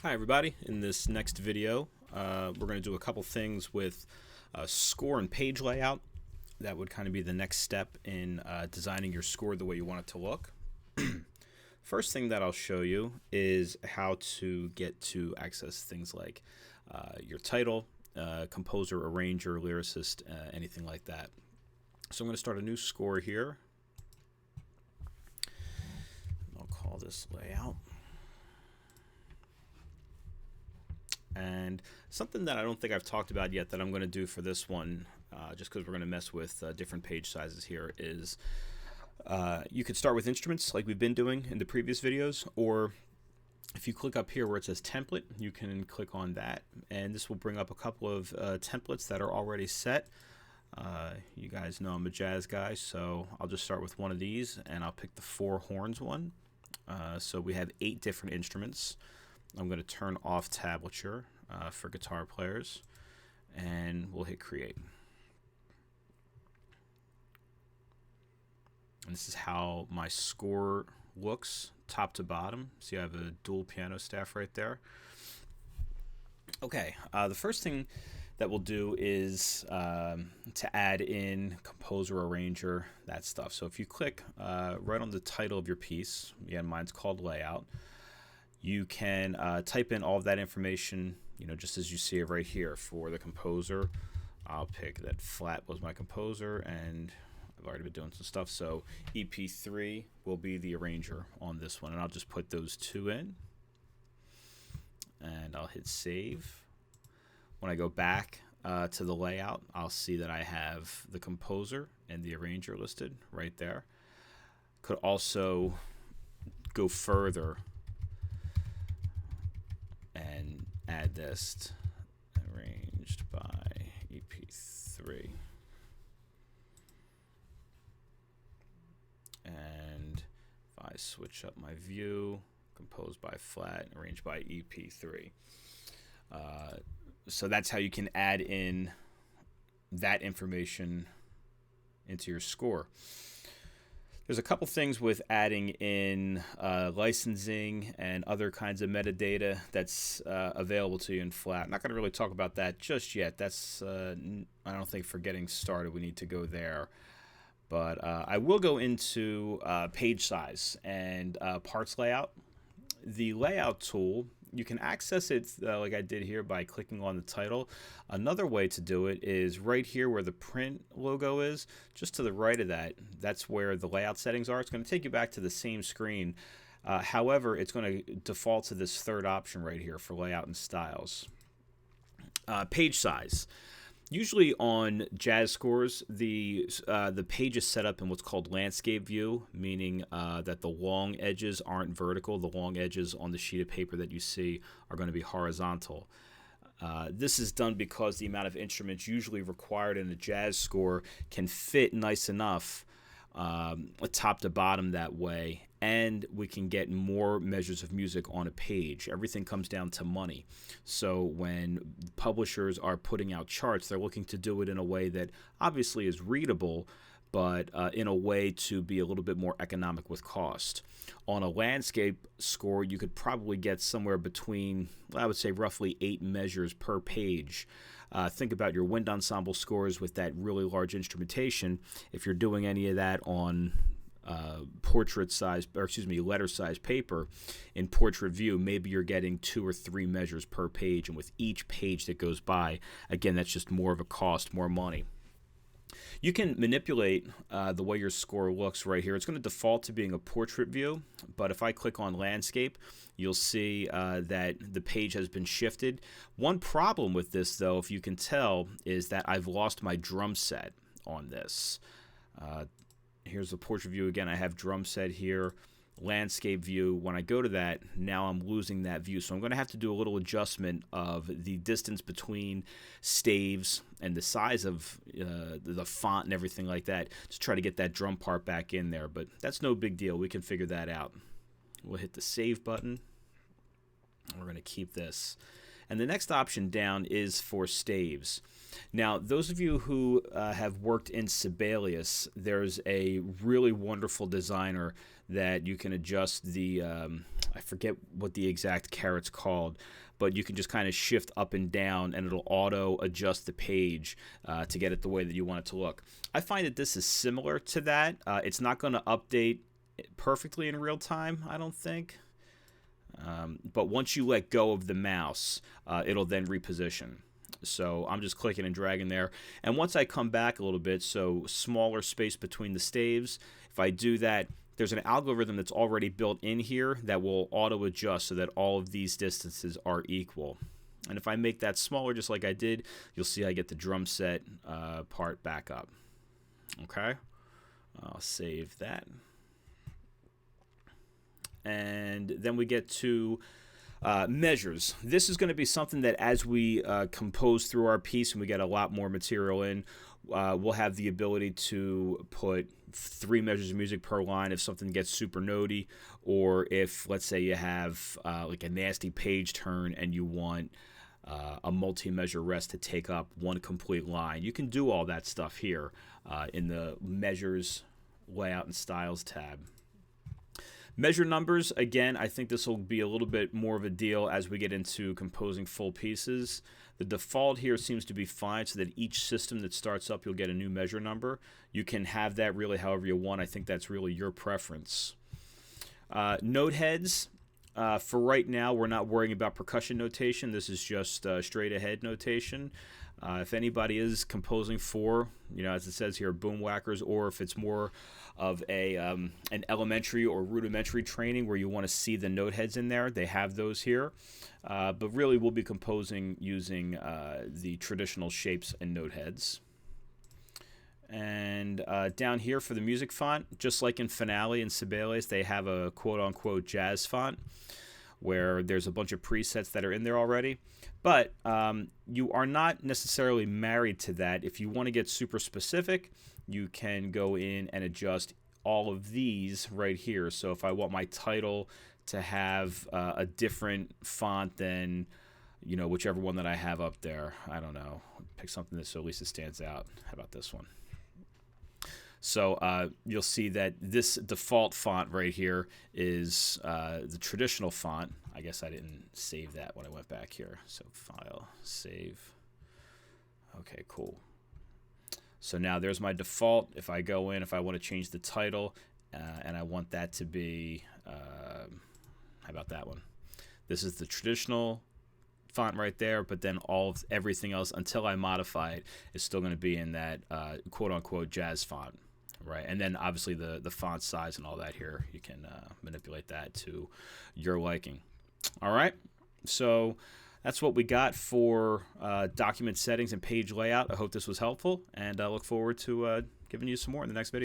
Hi everybody, in this next video we're going to do a couple things with score and page layout. That would kind of be the next step in designing your score the way you want it to look. First thing that I'll show you is how to get to access things like your title, composer, arranger, lyricist, anything like that. So I'm going to start a new score here. I'll call this layout. And something that I don't think I've talked about yet that I'm going to do for this one, just because we're going to mess with different page sizes here, is you could start with instruments like we've been doing in the previous videos, or if you click up here where it says template, you can click on that, and this will bring up a couple of templates that are already set. You guys know I'm a jazz guy, so I'll just start with one of these, and I'll pick the 4 horns one. So we have 8 different instruments. I'm going to turn off tablature for guitar players, and we'll hit create. And this is how my score looks top to bottom. See, I have a dual piano staff right there. Okay, the first thing that we'll do is to add in composer, arranger, that stuff. So if you click right on the title of your piece, again, mine's called layout, you can type in all of that information, just as you see it right here. For the composer, I'll pick that flat was my composer, and I've already been doing some stuff. So EP3 will be the arranger on this one, and I'll just put those 2 in, and I'll hit save. When I go back to the layout, I'll see that I have the composer and the arranger listed right there. Could also go further and add this arranged by EP3, and if I switch up my view, composed by flat, arranged by EP3. So that's how you can add in that information into your score. There's a couple things with adding in licensing and other kinds of metadata that's available to you in Flat. I'm not going to really talk about that just yet. That's I don't think for getting started we need to go there. But I will go into page size and parts layout. The layout tool, you can access it like I did here by clicking on the title. Another way to do it is right here where the print logo is, just to the right of that. That's where the layout settings are. It's going to take you back to the same screen. However, it's going to default to this third option right here for layout and styles. Page size. Usually on jazz scores, the page is set up in what's called landscape view, meaning that the long edges aren't vertical. The long edges on the sheet of paper that you see are going to be horizontal. This is done because the amount of instruments usually required in a jazz score can fit nice enough top to bottom that way, and we can get more measures of music on a page. Everything comes down to money. So when publishers are putting out charts, they're looking to do it in a way that obviously is readable, but in a way to be a little bit more economic with cost. On a landscape score, you could probably get somewhere between, I would say, roughly 8 measures per page. Think about your wind ensemble scores with that really large instrumentation. If you're doing any of that on letter size paper in portrait view, maybe you're getting 2 or 3 measures per page, and with each page that goes by, again, that's just more of a cost, more money. You can manipulate the way your score looks right here. It's going to default to being a portrait view, but if I click on landscape, you'll see that the page has been shifted. One problem with this, though, if you can tell, is that I've lost my drum set on this. Here's the portrait view again. I have drum set here. Landscape view, when I go to that, now I'm losing that view. So I'm going to have to do a little adjustment of the distance between staves and the size of the font and everything like that to try to get that drum part back in there. But that's no big deal. We can figure that out. We'll hit the save button. We're going to keep this. And the next option down is for staves. Now, those of you who have worked in Sibelius, there's a really wonderful designer that you can adjust the I forget what the exact caret's called, but you can just kind of shift up and down and it'll auto adjust the page to get it the way that you want it to look. I find that this is similar to that. It's not going to update perfectly in real time, I don't think. But once you let go of the mouse, it'll then reposition. So I'm just clicking and dragging there. And once I come back a little bit, so smaller space between the staves, if I do that, there's an algorithm that's already built in here that will auto adjust so that all of these distances are equal. And if I make that smaller just like I did, you'll see I get the drum set part back up. Okay, I'll save that. And then we get to measures. This is going to be something that as we compose through our piece and we get a lot more material in, we'll have the ability to put 3 measures of music per line if something gets super notey, or if, let's say, you have like a nasty page turn and you want a multi-measure rest to take up one complete line. You can do all that stuff here in the Measures, Layout, and Styles tab. Measure numbers, again, I think this will be a little bit more of a deal as we get into composing full pieces. The default here seems to be fine, so that each system that starts up, you'll get a new measure number. You can have that really however you want. I think that's really your preference. Noteheads, for right now, we're not worrying about percussion notation. This is just straight ahead notation. If anybody is composing for, as it says here, boom whackers, or if it's more of an elementary or rudimentary training where you want to see the note heads in there, they have those here. But really, we'll be composing using the traditional shapes and note heads. And down here for the music font, just like in Finale and Sibelius, they have a quote-unquote jazz font where there's a bunch of presets that are in there already. But you are not necessarily married to that. If you want to get super specific, you can go in and adjust all of these right here. So if I want my title to have a different font than, whichever one that I have up there, I don't know, pick something that so at least it stands out. How about this one? So you'll see that this default font right here is the traditional font. I guess I didn't save that when I went back here. So File, Save. Okay, cool. So now there's my default. If I go in, if I want to change the title, and I want that to be, how about that one? This is the traditional font right there, but then everything else, until I modify it, is still going to be in that quote-unquote jazz font. Right, and then obviously the font size and all that here, you can manipulate that to your liking. All right, so that's what we got for document settings and page layout. I hope this was helpful, and I look forward to giving you some more in the next video.